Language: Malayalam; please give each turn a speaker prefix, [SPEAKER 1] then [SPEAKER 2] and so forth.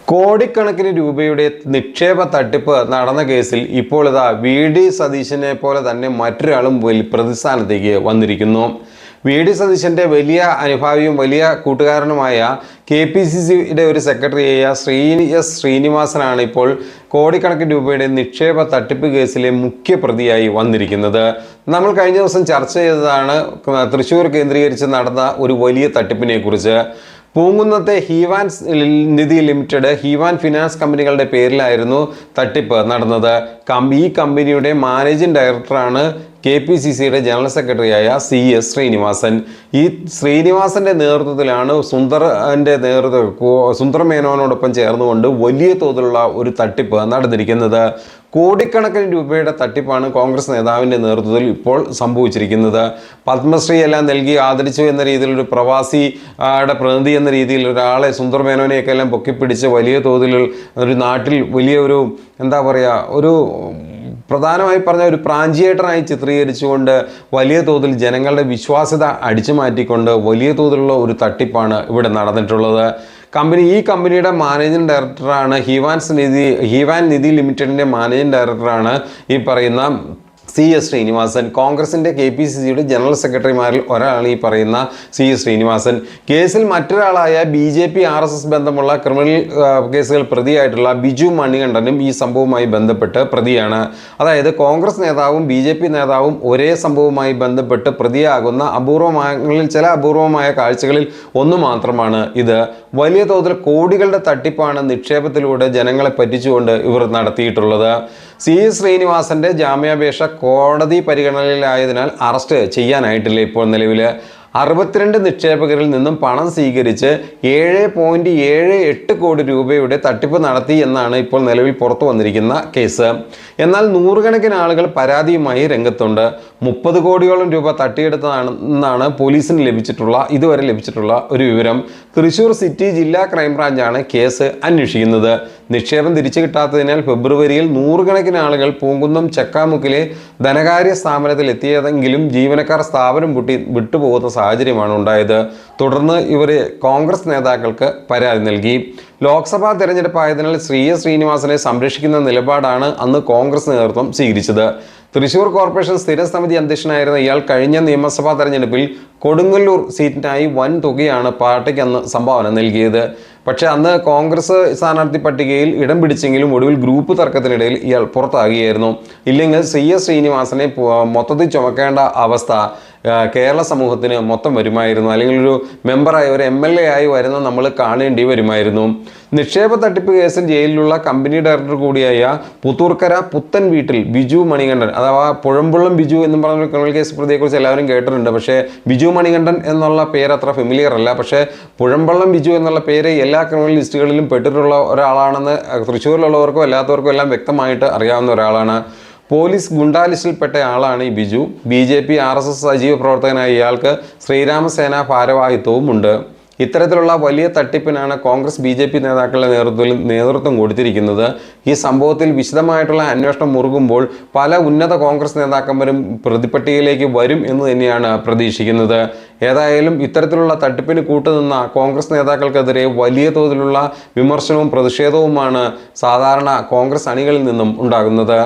[SPEAKER 1] കോടിക്കണക്കിന് രൂപയുടെ നിക്ഷേപ തട്ടിപ്പ് നടന്ന കേസിൽ ഇപ്പോൾ ഇതാ വി.ഡി. സതീശനെ പോലെ തന്നെ മറ്റൊരാളും പ്രതിസ്ഥാനത്തേക്ക് വന്നിരിക്കുന്നു. വി.ഡി. സതീശൻ്റെ വലിയ അനുഭാവിയും വലിയ കൂട്ടുകാരനുമായ KPCCയുടെ ഒരു സെക്രട്ടറിയായ ശ്രീനിവാസനാണ് ഇപ്പോൾ കോടിക്കണക്കിന് രൂപയുടെ നിക്ഷേപ തട്ടിപ്പ് കേസിലെ മുഖ്യ പ്രതിയായി വന്നിരിക്കുന്നത്. നമ്മൾ കഴിഞ്ഞ ദിവസം ചർച്ച ചെയ്തതാണ് തൃശ്ശൂർ കേന്ദ്രീകരിച്ച് നടന്ന ഒരു വലിയ തട്ടിപ്പിനെ കുറിച്ച്. പൂങ്കുന്നത്തെ ഹീവാൻ നിധി ലിമിറ്റഡ്, ഹീവാൻ ഫിനാൻസ് കമ്പനികളുടെ പേരിലായിരുന്നു തട്ടിപ്പ് നടന്നത്. ഈ കമ്പനിയുടെ മാനേജിംഗ് ഡയറക്ടറാണ് KPCCയുടെ ജനറൽ സെക്രട്ടറിയായ CS ശ്രീനിവാസൻ. ഈ ശ്രീനിവാസന്റെ നേതൃത്വത്തിലാണ് സുന്ദർ മേനോനോടൊപ്പം ചേർന്നുകൊണ്ട് വലിയ തോതിലുള്ള ഒരു തട്ടിപ്പ് നടന്നിരിക്കുന്നത്. കോടിക്കണക്കിന് രൂപയുടെ തട്ടിപ്പാണ് കോൺഗ്രസ് നേതാവിൻ്റെ നേതൃത്വത്തിൽ ഇപ്പോൾ സംഭവിച്ചിരിക്കുന്നത്. പത്മശ്രീ എല്ലാം നൽകി ആദരിച്ചു എന്ന രീതിയിലൊരു പ്രവാസിയുടെ പ്രതിനിധി എന്ന രീതിയിൽ ഒരാളെ, സുന്ദർ മേനോനെയൊക്കെ എല്ലാം പൊക്കിപ്പിടിച്ച് വലിയ തോതിൽ ഒരു നാട്ടിൽ വലിയ ഒരു ഒരു പ്രധാനമായി പറഞ്ഞ ഒരു പ്രാഞ്ചിയേട്ടനായി ചിത്രീകരിച്ചുകൊണ്ട് വലിയ തോതിൽ ജനങ്ങളുടെ വിശ്വാസ്യത അടിച്ചു മാറ്റിക്കൊണ്ട് വലിയ തോതിലുള്ള ഒരു തട്ടിപ്പാണ് ഇവിടെ നടന്നിട്ടുള്ളത്. ഈ കമ്പനിയുടെ മാനേജിംഗ് ഡയറക്ടറാണ് ഹീവാൻ നിധി ലിമിറ്റഡിൻ്റെ മാനേജിംഗ് ഡയറക്ടറാണ് ഈ പറയുന്ന CS ശ്രീനിവാസൻ. കോൺഗ്രസിൻ്റെ KPCCയുടെ ജനറൽ സെക്രട്ടറിമാരിൽ ഒരാളാണ് ഈ പറയുന്ന CS ശ്രീനിവാസൻ. കേസിൽ മറ്റൊരാളായ BJP RSS ബന്ധമുള്ള ക്രിമിനൽ കേസുകൾ പ്രതിയായിട്ടുള്ള ബിജു മണികണ്ഠനും ഈ സംഭവവുമായി ബന്ധപ്പെട്ട് പ്രതിയാണ്. അതായത് കോൺഗ്രസ് നേതാവും BJP നേതാവും ഒരേ സംഭവവുമായി ബന്ധപ്പെട്ട് പ്രതിയാകുന്ന ചില അപൂർവമായ കാഴ്ചകളിൽ ഒന്ന് മാത്രമാണ് ഇത്. വലിയ തോതിൽ കോടികളുടെ തട്ടിപ്പാണ് നിക്ഷേപത്തിലൂടെ ജനങ്ങളെ പറ്റിച്ചുകൊണ്ട് ഇവർ നടത്തിയിട്ടുള്ളത്. CS ശ്രീനിവാസന്റെ ജാമ്യാപേക്ഷ കോടതി പരിഗണനയിലായതിനാൽ അറസ്റ്റ് ചെയ്യാനായിട്ടില്ല. ഇപ്പോൾ നിലവിൽ 62 നിക്ഷേപകരിൽ നിന്നും പണം സ്വീകരിച്ച് 7.78 കോടി രൂപയുടെ തട്ടിപ്പ് നടത്തി എന്നാണ് ഇപ്പോൾ നിലവിൽ പുറത്തു വന്നിരിക്കുന്ന കേസ്. എന്നാൽ നൂറുകണക്കിന് ആളുകൾ പരാതിയുമായി രംഗത്തുണ്ട്. 30 കോടിയോളം രൂപ തട്ടിയെടുത്തതാണെന്നാണ് പോലീസിന് ഇതുവരെ ലഭിച്ചിട്ടുള്ള ഒരു വിവരം. തൃശ്ശൂർ സിറ്റി ജില്ലാ ക്രൈംബ്രാഞ്ചാണ് കേസ് അന്വേഷിക്കുന്നത്. നിക്ഷേപം തിരിച്ചു കിട്ടാത്തതിനാൽ ഫെബ്രുവരിയിൽ നൂറുകണക്കിന് ആളുകൾ പൂങ്കുന്നം ചക്കാമുക്കിലെ ധനകാര്യ സ്ഥാപനത്തിൽ എത്തിയതെങ്കിലും ജീവനക്കാർ സ്ഥാപനം വിട്ടുപോകുന്ന സാഹചര്യമാണ് ഉണ്ടായത്. തുടർന്ന് ഇവർ കോൺഗ്രസ് നേതാക്കൾക്ക് പരാതി നൽകി. ലോക്സഭാ തെരഞ്ഞെടുപ്പായതിനാൽ ശ്രീനിവാസനെ സംരക്ഷിക്കുന്ന നിലപാടാണ് അന്ന് കോൺഗ്രസ് നേതൃത്വം സ്വീകരിച്ചത്. തൃശ്ശൂർ കോർപ്പറേഷൻ സ്ഥിര സമിതി അധ്യക്ഷനായിരുന്ന ഇയാൾ കഴിഞ്ഞ നിയമസഭാ തെരഞ്ഞെടുപ്പിൽ കൊടുങ്ങല്ലൂർ സീറ്റിനായി വൻ തുകയാണ് പാർട്ടിക്ക് അന്ന് സംഭാവന നൽകിയത്. പക്ഷേ അന്ന് കോൺഗ്രസ് സ്ഥാനാർത്ഥി പട്ടികയിൽ ഇടം പിടിച്ചെങ്കിലും ഒടുവിൽ ഗ്രൂപ്പ് തർക്കത്തിനിടയിൽ ഇയാൾ പുറത്താകുകയായിരുന്നു. ഇല്ലെങ്കിൽ CS ശ്രീനിവാസനെ മൊത്തത്തിൽ ചുമക്കേണ്ട അവസ്ഥ കേരള സമൂഹത്തിന് മൊത്തം വരുമായിരുന്നു. അല്ലെങ്കിൽ ഒരു മെമ്പറായി, ഒരു MLA ആയി വരുന്ന നമ്മൾ കാണേണ്ടി വരുമായിരുന്നു. നിക്ഷേപ തട്ടിപ്പ് കേസിൽ ജയിലിലുള്ള കമ്പനി ഡയറക്ടർ കൂടിയായ പുത്തൂർക്കര പുത്തൻ വീട്ടിൽ ബിജു മണികണ്ഠൻ, അഥവാ പുഴമ്പുള്ളം ബിജു എന്നും പറഞ്ഞ ക്രിമിനൽ കേസ് പ്രതിയെക്കുറിച്ച് എല്ലാവരും കേട്ടിട്ടുണ്ട്. പക്ഷേ ബിജു മണികണ്ഠൻ എന്നുള്ള പേര് അത്ര ഫെമിലിയർ അല്ല. പക്ഷേ പുഴമ്പള്ളം ബിജു എന്നുള്ള പേര് എല്ലാ ക്രിമിനൽ ലിസ്റ്റുകളിലും പെട്ടിട്ടുള്ള ഒരാളാണെന്ന് തൃശ്ശൂരിലുള്ളവർക്കും അല്ലാത്തവർക്കും എല്ലാം വ്യക്തമായിട്ട് അറിയാവുന്ന ഒരാളാണ്. പോലീസ് ഗുണ്ടാ ലിസ്റ്റിൽപ്പെട്ട ആളാണ് ഈ ബിജു. BJP RSS സജീവ പ്രവർത്തകനായ ഇയാൾക്ക് ശ്രീരാമസേന ഭാരവാഹിത്വവും ഉണ്ട്. ഇത്തരത്തിലുള്ള വലിയ തട്ടിപ്പിനാണ് കോൺഗ്രസ് BJP നേതാക്കളുടെ നേതൃത്വം കൊടുത്തിരിക്കുന്നത്. ഈ സംഭവത്തിൽ വിശദമായിട്ടുള്ള അന്വേഷണം മുറുകുമ്പോൾ പല ഉന്നത കോൺഗ്രസ് നേതാക്കന്മാരും പ്രതിപട്ടികയിലേക്ക് വരും എന്ന് തന്നെയാണ് പ്രതീക്ഷിക്കുന്നത്. ഏതായാലും ഇത്തരത്തിലുള്ള തട്ടിപ്പിന് കൂട്ടുനിന്ന കോൺഗ്രസ് നേതാക്കൾക്കെതിരെ വലിയ തോതിലുള്ള വിമർശനവും പ്രതിഷേധവുമാണ് സാധാരണ കോൺഗ്രസ് അണികളിൽ നിന്നും ഉണ്ടാകുന്നത്.